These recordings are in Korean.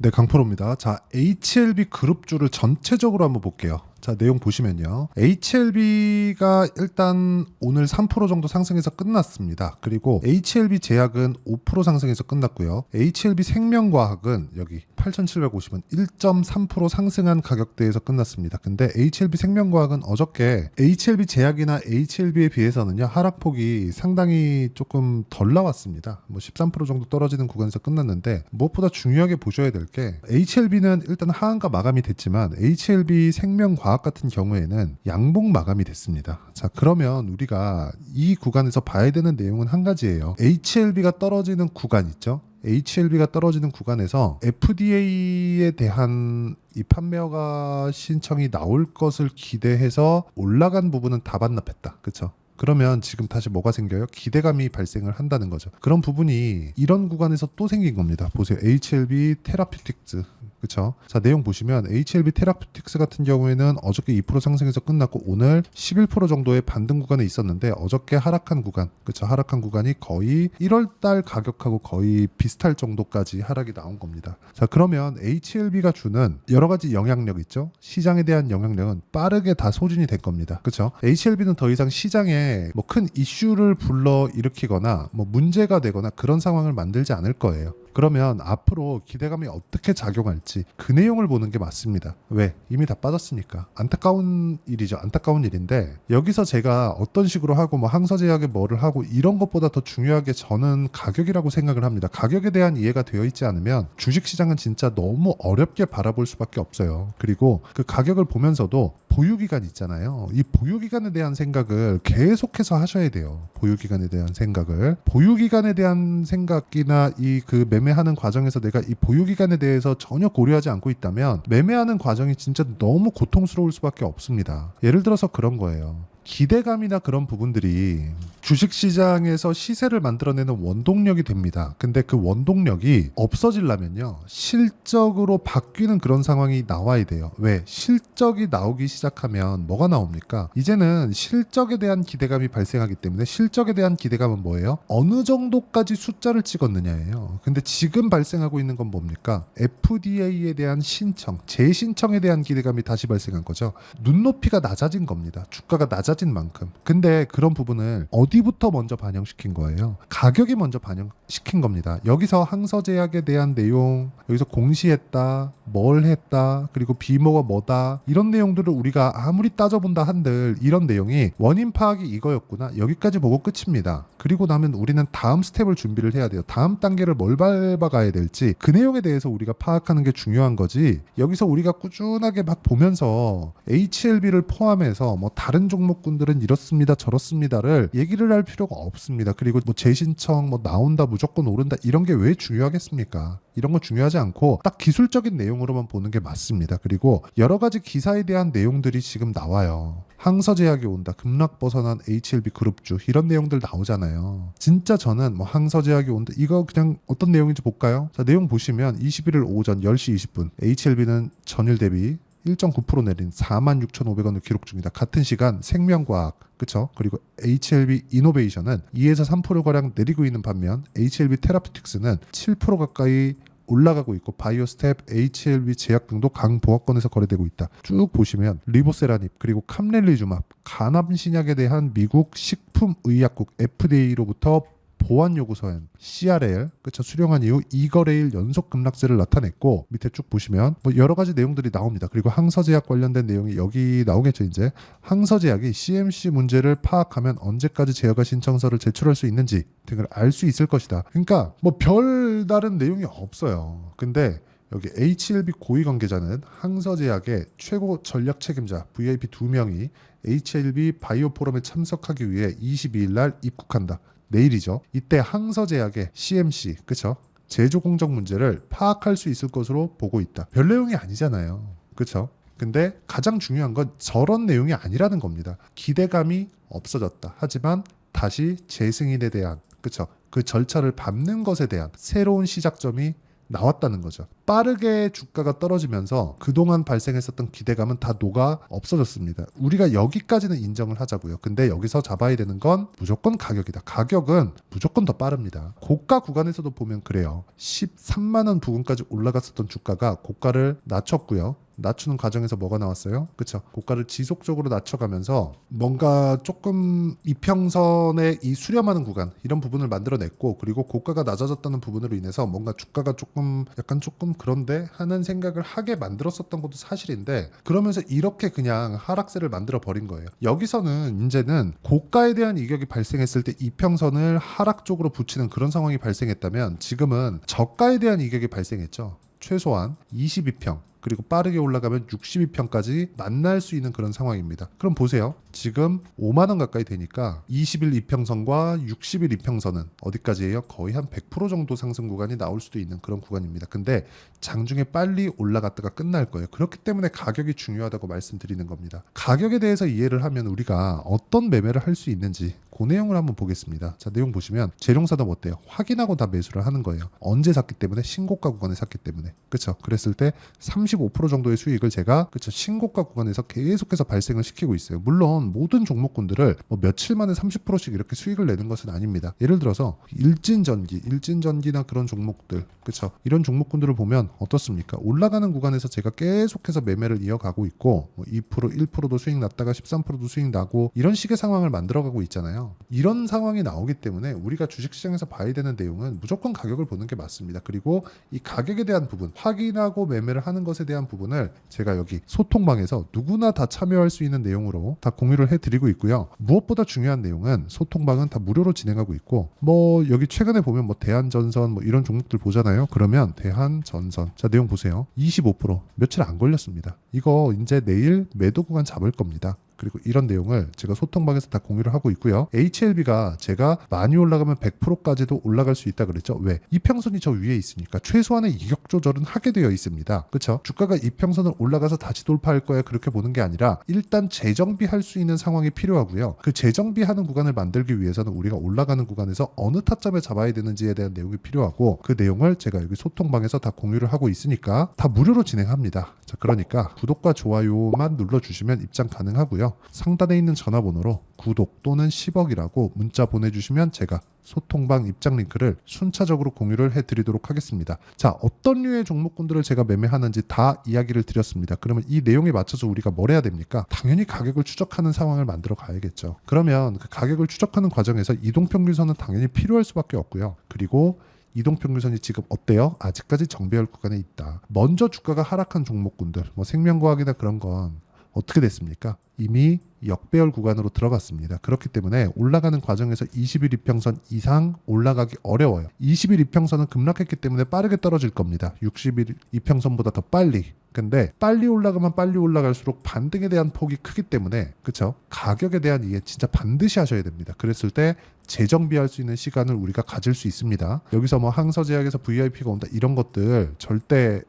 네, 강프로입니다. 자, HLB 그룹주를 전체적으로 한번 볼게요. 자, 내용 보시면요. HLB가 일단 오늘 3% 정도 상승해서 끝났습니다. 그리고 HLB 제약은 5% 상승해서 끝났고요. HLB 생명과학은 여기 8,750원 1.3% 상승한 가격대에서 끝났습니다. 근데 HLB 생명과학은 어저께 HLB 제약이나 HLB에 비해서는요, 하락폭이 상당히 조금 덜 나왔습니다. 뭐 13% 정도 떨어지는 구간에서 끝났는데, 무엇보다 중요하게 보셔야 될 게 HLB는 일단 하한가 마감이 됐지만 HLB 생명과학 같은 경우에는 양봉 마감이 됐습니다. 자, 그러면 우리가 이 구간에서 봐야 되는 내용은 한 가지예요. HLB가 떨어지는 구간 있죠? HLB가 떨어지는 구간에서 FDA에 대한 이 판매허가 신청이 나올 것을 기대해서 올라간 부분은 다 반납했다. 그렇죠? 그러면 지금 다시 뭐가 생겨요? 기대감이 발생을 한다는 거죠. 그런 부분이 이런 구간에서 또 생긴 겁니다. 보세요. HLB 테라퓨틱스. 그쵸? 자, 내용 보시면 HLB 테라퓨틱스 같은 경우에는 어저께 2% 상승해서 끝났고 오늘 11% 정도의 반등 구간에 있었는데 어저께 하락한 구간, 그쵸? 하락한 구간이 거의 1월달 가격하고 거의 비슷할 정도까지 하락이 나온 겁니다. 자, 그러면 HLB가 주는 여러 가지 영향력 있죠? 시장에 대한 영향력은 빠르게 다 소진이 될 겁니다. 그쵸? HLB는 더 이상 시장에 뭐 큰 이슈를 불러 일으키거나 뭐 문제가 되거나 그런 상황을 만들지 않을 거예요. 그러면 앞으로 기대감이 어떻게 작용할지 그 내용을 보는 게 맞습니다. 왜? 이미 다 빠졌으니까. 안타까운 일이죠. 안타까운 일인데 여기서 제가 어떤 식으로 하고 뭐 항서제약에 뭐를 하고 이런 것보다 더 중요하게 저는 가격이라고 생각을 합니다. 가격에 대한 이해가 되어 있지 않으면 주식시장은 진짜 너무 어렵게 바라볼 수밖에 없어요. 그리고 그 가격을 보면서도 보유기간 있잖아요. 이 보유기간에 대한 생각을 계속해서 하셔야 돼요. 보유기간에 대한 생각을. 보유기간에 대한 생각이나 이 그 매매하는 과정에서 내가 이 보유기간에 대해서 전혀 고려하지 않고 있다면 매매하는 과정이 진짜 너무 고통스러울 수밖에 없습니다. 예를 들어서 그런 거예요. 기대감이나 그런 부분들이 주식시장에서 시세를 만들어내는 원동력이 됩니다. 근데 그 원동력이 없어지려면요, 실적으로 바뀌는 그런 상황이 나와야 돼요. 왜? 실적이 나오기 시작하면 뭐가 나옵니까? 이제는 실적에 대한 기대감이 발생하기 때문에 실적에 대한 기대감은 뭐예요? 어느 정도까지 숫자를 찍었느냐예요. 근데 지금 발생하고 있는 건 뭡니까? FDA에 대한 신청, 재신청에 대한 기대감이 다시 발생한 거죠. 눈높이가 낮아진 겁니다. 주가가 낮아진 만큼. 근데 그런 부분을 어디부터 먼저 반영시킨 거예요? 가격이 먼저 반영시킨 겁니다. 여기서 항서제약에 대한 내용, 여기서 공시했다, 뭘 했다, 그리고 비모가 뭐다, 이런 내용들을 우리가 아무리 따져본다 한들 이런 내용이 원인 파악이 이거였구나, 여기까지 보고 끝입니다. 그리고 나면 우리는 다음 스텝을 준비를 해야 돼요. 다음 단계를 뭘 밟아가야 될지 그 내용에 대해서 우리가 파악하는 게 중요한 거지. 여기서 우리가 꾸준하게 막 보면서 HLB를 포함해서 뭐 다른 종목군들은 이렇습니다 저렇습니다를 얘기를 할 필요가 없습니다. 그리고 뭐 재신청 뭐 나온다 무조건 오른다 이런 게 왜 중요하겠습니까? 이런 건 중요하지 않고 딱 기술적인 내용으로만 보는 게 맞습니다. 그리고 여러 가지 기사에 대한 내용들이 지금 나와요. 항서제약이 온다, 급락 벗어난 HLB 그룹주, 이런 내용들 나오잖아요. 진짜 저는 뭐 항서제약이 온다, 이거 그냥 어떤 내용인지 볼까요? 자, 내용 보시면 21일 오전 10시 20분 HLB는 전일 대비 1.9% 내린 46,500원을 기록 중이다. 같은 시간 생명과학, 그쵸? 그리고 HLB 이노베이션은 2에서 3%가량 내리고 있는 반면 HLB 테라퓨틱스는 7% 가까이 올라가고 있고 바이오스텝, HLB 제약 등도 강보합권에서 거래되고 있다. 쭉 보시면 리보세라닙, 그리고 캄렐리주맙, 간암 신약에 대한 미국 식품의약국 FDA로부터 보완 요구 서한 CRL, 그쵸, 수령한 이후 2거래일 연속 급락세를 나타냈고, 밑에 쭉 보시면 뭐 여러 가지 내용들이 나옵니다. 그리고 항서제약 관련된 내용이 여기 나오겠죠. 이제 항서제약이 CMC 문제를 파악하면 언제까지 제어가 신청서를 제출할 수 있는지 등을 알 수 있을 것이다. 그러니까 뭐 별다른 내용이 없어요. 근데 여기 HLB 고위 관계자는 항서제약의 최고 전략 책임자 VIP 2명이 HLB 바이오 포럼에 참석하기 위해 22일 날 입국한다. 내일이죠. 이때 항서제약의 CMC, 그쵸? 제조 공정 문제를 파악할 수 있을 것으로 보고 있다. 별 내용이 아니잖아요. 그쵸? 근데 가장 중요한 건 저런 내용이 아니라는 겁니다. 기대감이 없어졌다. 하지만 다시 재승인에 대한, 그쵸? 그 절차를 밟는 것에 대한 새로운 시작점이 나왔다는 거죠. 빠르게 주가가 떨어지면서 그동안 발생했었던 기대감은 다 녹아 없어졌습니다. 우리가 여기까지는 인정을 하자고요. 근데 여기서 잡아야 되는 건 무조건 가격이다. 가격은 무조건 더 빠릅니다. 고가 구간에서도 보면 그래요. 13만 원 부근까지 올라갔었던 주가가 고가를 낮췄고요. 낮추는 과정에서 뭐가 나왔어요? 그쵸? 고가를 지속적으로 낮춰가면서 뭔가 조금 이평선의 이 수렴하는 구간 이런 부분을 만들어냈고, 그리고 고가가 낮아졌다는 부분으로 인해서 뭔가 주가가 조금 약간 조금 그런데 하는 생각을 하게 만들었었던 것도 사실인데, 그러면서 이렇게 그냥 하락세를 만들어 버린 거예요. 여기서는 이제는 고가에 대한 이격이 발생했을 때 이평선을 하락 쪽으로 붙이는 그런 상황이 발생했다면, 지금은 저가에 대한 이격이 발생했죠. 최소한 22평 그리고 빠르게 올라가면 62평까지 만날 수 있는 그런 상황입니다. 그럼 보세요. 지금 5만 원 가까이 되니까 20일 이평선과 60일 이평선은 어디까지예요? 거의 한 100% 정도 상승 구간이 나올 수도 있는 그런 구간입니다. 근데 장중에 빨리 올라갔다가 끝날 거예요. 그렇기 때문에 가격이 중요하다고 말씀드리는 겁니다. 가격에 대해서 이해를 하면 우리가 어떤 매매를 할 수 있는지 그 내용을 한번 보겠습니다. 자, 내용 보시면 재룡산업 어때요? 확인하고 다 매수를 하는 거예요. 언제 샀기 때문에? 신고가 구간에 샀기 때문에. 그렇죠? 그랬을 때 35% 정도의 수익을 제가 그렇죠? 신고가 구간에서 계속해서 발생을 시키고 있어요. 물론 모든 종목군들을 뭐 며칠 만에 30%씩 이렇게 수익을 내는 것은 아닙니다. 예를 들어서 일진전기나 그런 종목들, 그렇죠? 이런 종목군들을 보면 어떻습니까? 올라가는 구간에서 제가 계속해서 매매를 이어가고 있고, 뭐 2%, 1%도 수익 났다가 13%도 수익 나고 이런 식의 상황을 만들어가고 있잖아요. 이런 상황이 나오기 때문에 우리가 주식시장에서 봐야 되는 내용은 무조건 가격을 보는 게 맞습니다. 그리고 이 가격에 대한 부분, 확인하고 매매를 하는 것에 대한 부분을 제가 여기 소통방에서 누구나 다 참여할 수 있는 내용으로 다 공유를 해드리고 있고요. 무엇보다 중요한 내용은 소통방은 다 무료로 진행하고 있고, 뭐 여기 최근에 보면 뭐 대한전선 뭐 이런 종목들 보잖아요. 그러면 대한전선, 자 내용 보세요. 25% 며칠 안 걸렸습니다. 이거 이제 내일 매도 구간 잡을 겁니다. 그리고 이런 내용을 제가 소통방에서 다 공유를 하고 있고요. HLB가 제가 많이 올라가면 100%까지도 올라갈 수 있다 그랬죠. 왜? 이평선이 저 위에 있으니까 최소한의 이격 조절은 하게 되어 있습니다. 그렇죠? 주가가 이평선을 올라가서 다시 돌파할 거야 그렇게 보는 게 아니라 일단 재정비할 수 있는 상황이 필요하고요. 그 재정비하는 구간을 만들기 위해서는 우리가 올라가는 구간에서 어느 타점에 잡아야 되는지에 대한 내용이 필요하고, 그 내용을 제가 여기 소통방에서 다 공유를 하고 있으니까 다 무료로 진행합니다. 자, 그러니까 구독과 좋아요만 눌러주시면 입장 가능하고요. 상단에 있는 전화번호로 구독 또는 10억이라고 문자 보내주시면 제가 소통방 입장 링크를 순차적으로 공유를 해드리도록 하겠습니다. 자, 어떤 류의 종목군들을 제가 매매하는지 다 이야기를 드렸습니다. 그러면 이 내용에 맞춰서 우리가 뭘 해야 됩니까? 당연히 가격을 추적하는 상황을 만들어 가야겠죠. 그러면 그 가격을 추적하는 과정에서 이동평균선은 당연히 필요할 수밖에 없고요. 그리고 이동평균선이 지금 어때요? 아직까지 정배열 구간에 있다. 먼저 주가가 하락한 종목군들, 뭐 생명과학이나 그런 건 어떻게 됐습니까? 이미 역배열 구간으로 들어갔습니다. 그렇기 때문에 올라가는 과정에서 20일 이평선 이상 올라가기 어려워요. 20일 이평선은 급락했기 때문에 빠르게 떨어질 겁니다. 60일 이평선보다 더 빨리. 근데 빨리 올라가면 빨리 올라갈수록 반등에 대한 폭이 크기 때문에, 그렇죠? 가격에 대한 이해 진짜 반드시 하셔야 됩니다. 그랬을 때 재정비할 수 있는 시간을 우리가 가질 수 있습니다. 여기서 뭐 항서제약에서 VIP가 온다 이런 것들 절대,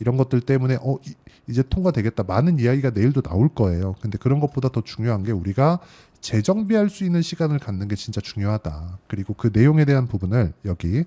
이런 것들 때문에 이제 통과되겠다 많은 이야기가 내일도 나올 거예요. 근데 그런 것보다 더 중요한 게 우리가 재정비할 수 있는 시간을 갖는 게 진짜 중요하다. 그리고 그 내용에 대한 부분을 여기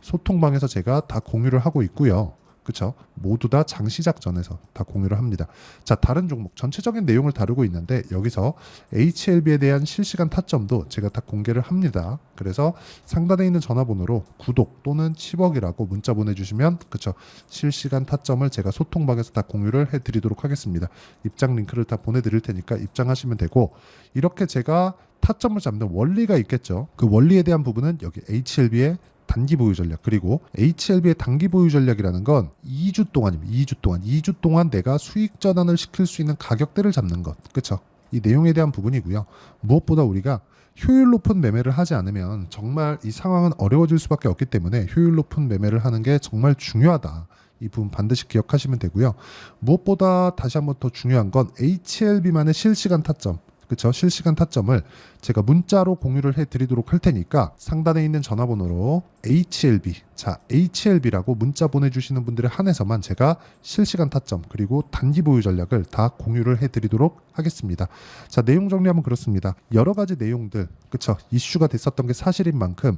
소통방에서 제가 다 공유를 하고 있고요. 그렇죠? 모두 다 장시작 전에서 다 공유를 합니다. 자, 다른 종목 전체적인 내용을 다루고 있는데 여기서 HLB에 대한 실시간 타점도 제가 다 공개를 합니다. 그래서 상단에 있는 전화번호로 구독 또는 10억이라고 문자 보내주시면, 그렇죠? 실시간 타점을 제가 소통방에서 다 공유를 해드리도록 하겠습니다. 입장 링크를 다 보내드릴 테니까 입장하시면 되고, 이렇게 제가 타점을 잡는 원리가 있겠죠. 그 원리에 대한 부분은 여기 HLB의 단기 보유 전략, 그리고 HLB의 단기 보유 전략이라는 건 2주 동안입니다. 2주 동안 내가 수익 전환을 시킬 수 있는 가격대를 잡는 것. 그렇죠? 이 내용에 대한 부분이고요. 무엇보다 우리가 효율 높은 매매를 하지 않으면 정말 이 상황은 어려워질 수밖에 없기 때문에 효율 높은 매매를 하는 게 정말 중요하다. 이 부분 반드시 기억하시면 되고요. 무엇보다 다시 한번 더 중요한 건 HLB만의 실시간 타점, 그렇죠? 실시간 타점을 제가 문자로 공유를 해드리도록 할 테니까 상단에 있는 전화번호로 HLB, 자 HLB라고 문자 보내주시는 분들에 한해서만 제가 실시간 타점 그리고 단기 보유 전략을 다 공유를 해드리도록 하겠습니다. 자, 내용 정리하면 그렇습니다. 여러 가지 내용들, 그렇죠? 이슈가 됐었던 게 사실인 만큼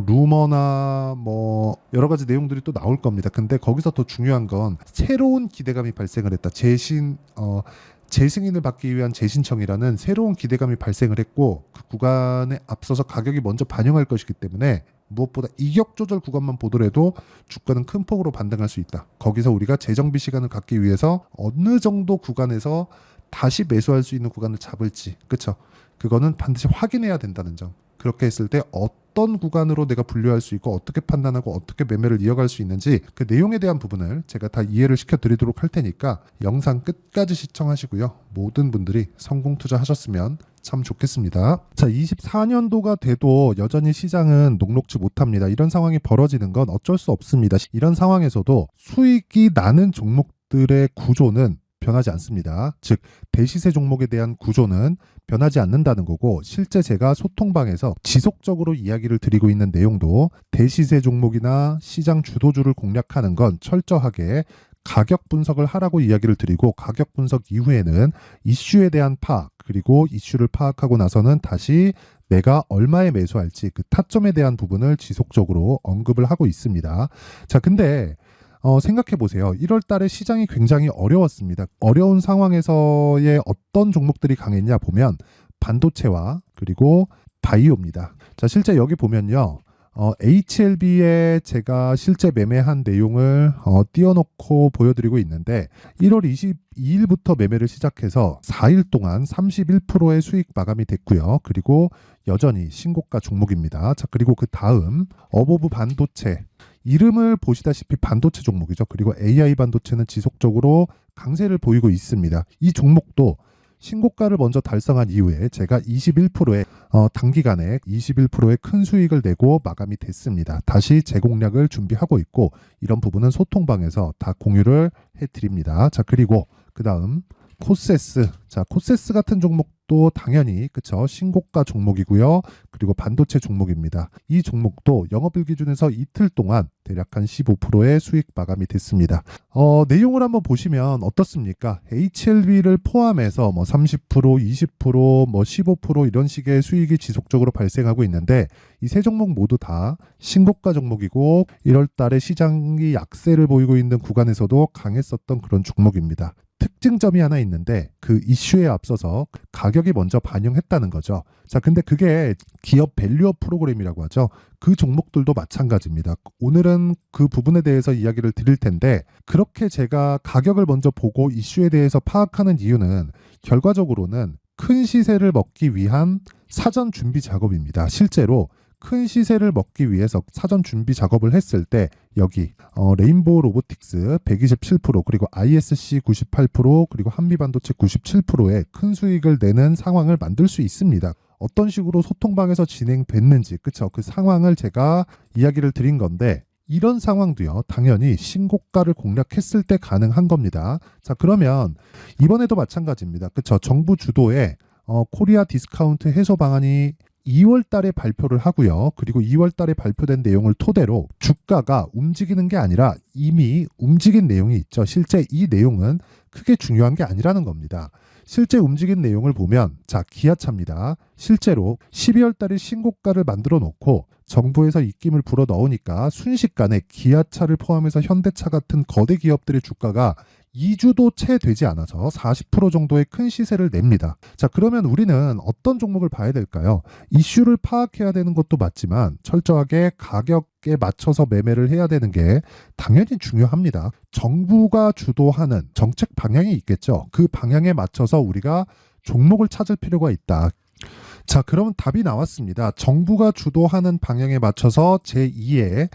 루머나 뭐 여러 가지 내용들이 또 나올 겁니다. 근데 거기서 더 중요한 건 새로운 기대감이 발생을 했다. 재승인을 받기 위한 재신청이라는 새로운 기대감이 발생을 했고 그 구간에 앞서서 가격이 먼저 반영할 것이기 때문에 무엇보다 이격 조절 구간만 보더라도 주가는 큰 폭으로 반등할 수 있다. 거기서 우리가 재정비 시간을 갖기 위해서 어느 정도 구간에서 다시 매수할 수 있는 구간을 잡을지, 그렇죠? 그거는 반드시 확인해야 된다는 점. 그렇게 했을 때 어떤 구간으로 내가 분류할 수 있고 어떻게 판단하고 어떻게 매매를 이어갈 수 있는지 그 내용에 대한 부분을 제가 다 이해를 시켜드리도록 할 테니까 영상 끝까지 시청하시고요. 모든 분들이 성공 투자하셨으면 참 좋겠습니다. 자, 24년도가 돼도 여전히 시장은 녹록지 못합니다. 이런 상황이 벌어지는 건 어쩔 수 없습니다. 이런 상황에서도 수익이 나는 종목들의 구조는 변하지 않습니다. 즉 대시세 종목에 대한 구조는 변하지 않는다는 거고 실제 제가 소통방에서 지속적으로 이야기를 드리고 있는 내용도 대시세 종목이나 시장 주도주를 공략하는 건 철저하게 가격 분석을 하라고 이야기를 드리고 가격 분석 이후에는 이슈에 대한 파악 그리고 이슈를 파악하고 나서는 다시 내가 얼마에 매수할지 그 타점에 대한 부분을 지속적으로 언급을 하고 있습니다. 자, 근데 생각해 보세요. 1월 달에 시장이 굉장히 어려웠습니다. 어려운 상황에서의 어떤 종목들이 강했냐 보면 반도체와 그리고 바이오입니다. 자, 실제 여기 보면요. HLB에 제가 실제 매매한 내용을 띄워놓고 보여드리고 있는데 1월 22일부터 매매를 시작해서 4일 동안 31%의 수익 마감이 됐고요. 그리고 여전히 신고가 종목입니다. 자, 그리고 그 다음 어보브 반도체 이름을 보시다시피 반도체 종목이죠. 그리고 AI 반도체는 지속적으로 강세를 보이고 있습니다. 이 종목도 신고가를 먼저 달성한 이후에 제가 21%의 단기간에 21%의 큰 수익을 내고 마감이 됐습니다. 다시 재공략을 준비하고 있고 이런 부분은 소통방에서 다 공유를 해드립니다. 자, 그리고 그 다음 코세스. 자, 코세스 같은 종목도 당연히 그쵸 신고가 종목이고요. 그리고 반도체 종목입니다. 이 종목도 영업일 기준에서 이틀 동안 대략 한 15%의 수익 마감이 됐습니다. 내용을 한번 보시면 어떻습니까? HLB를 포함해서 뭐 30%, 20%, 뭐 15% 이런 식의 수익이 지속적으로 발생하고 있는데 이 세 종목 모두 다 신고가 종목이고 1월 달에 시장이 약세를 보이고 있는 구간에서도 강했었던 그런 종목입니다. 특징점이 하나 있는데 그 이슈에 앞서서 가격이 먼저 반영했다는 거죠. 자, 근데 그게 기업 밸류업 프로그램이라고 하죠. 그 종목들도 마찬가지입니다. 오늘은 그 부분에 대해서 이야기를 드릴 텐데 그렇게 제가 가격을 먼저 보고 이슈에 대해서 파악하는 이유는 결과적으로는 큰 시세를 먹기 위한 사전 준비 작업입니다. 실제로 큰 시세를 먹기 위해서 사전 준비 작업을 했을 때 여기 레인보우 로보틱스 127% 그리고 ISC 98% 그리고 한미반도체 97%의 큰 수익을 내는 상황을 만들 수 있습니다. 어떤 식으로 소통방에서 진행됐는지 그쵸? 그 상황을 제가 이야기를 드린 건데 이런 상황도요 당연히 신고가를 공략했을 때 가능한 겁니다. 자, 그러면 이번에도 마찬가지입니다. 그쵸? 정부 주도의 코리아 디스카운트 해소 방안이 2월 달에 발표를 하고요. 그리고 2월 달에 발표된 내용을 토대로 주가가 움직이는 게 아니라 이미 움직인 내용이 있죠. 실제 이 내용은 크게 중요한 게 아니라는 겁니다. 실제 움직인 내용을 보면 자, 기아차입니다. 실제로 12월 달에 신고가를 만들어 놓고 정부에서 입김을 불어 넣으니까 순식간에 기아차를 포함해서 현대차 같은 거대 기업들의 주가가 2주도 채 되지 않아서 40% 정도의 큰 시세를 냅니다. 자, 그러면 우리는 어떤 종목을 봐야 될까요? 이슈를 파악해야 되는 것도 맞지만 철저하게 가격에 맞춰서 매매를 해야 되는 게 당연히 중요합니다. 정부가 주도하는 정책 방향이 있겠죠. 그 방향에 맞춰서 우리가 종목을 찾을 필요가 있다. 자, 그럼 답이 나왔습니다. 정부가 주도하는 방향에 맞춰서 제2의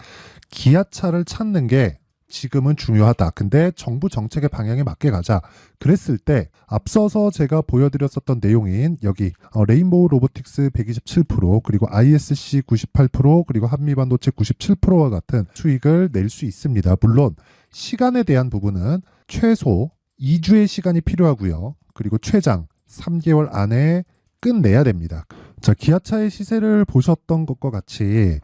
기아차를 찾는 게 지금은 중요하다. 근데 정부 정책의 방향에 맞게 가자. 그랬을 때 앞서서 제가 보여드렸었던 내용인 여기 레인보우 로보틱스 127% 그리고 ISC 98% 그리고 한미반도체 97%와 같은 수익을 낼 수 있습니다. 물론 시간에 대한 부분은 최소 2주의 시간이 필요하고요. 그리고 최장 3개월 안에 끝내야 됩니다. 자, 기아차의 시세를 보셨던 것과 같이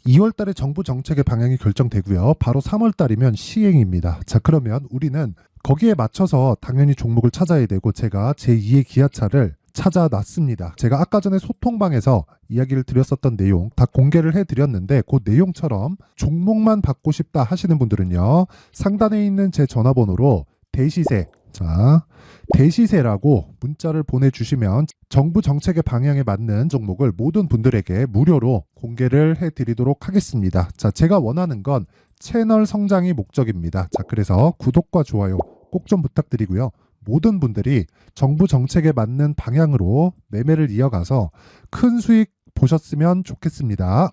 2월 달에 정부 정책의 방향이 결정되고요. 바로 3월 달이면 시행입니다. 자, 그러면 우리는 거기에 맞춰서 당연히 종목을 찾아야 되고 제가 제2의 기아차를 찾아놨습니다. 제가 아까 전에 소통방에서 이야기를 드렸었던 내용 다 공개를 해드렸는데 그 내용처럼 종목만 받고 싶다 하시는 분들은요. 상단에 있는 제 전화번호로 대시세, 자, 대시세라고 문자를 보내주시면 정부 정책의 방향에 맞는 종목을 모든 분들에게 무료로 공개를 해드리도록 하겠습니다. 자, 제가 원하는 건 채널 성장이 목적입니다. 자, 그래서 구독과 좋아요 꼭 좀 부탁드리고요. 모든 분들이 정부 정책에 맞는 방향으로 매매를 이어가서 큰 수익 보셨으면 좋겠습니다.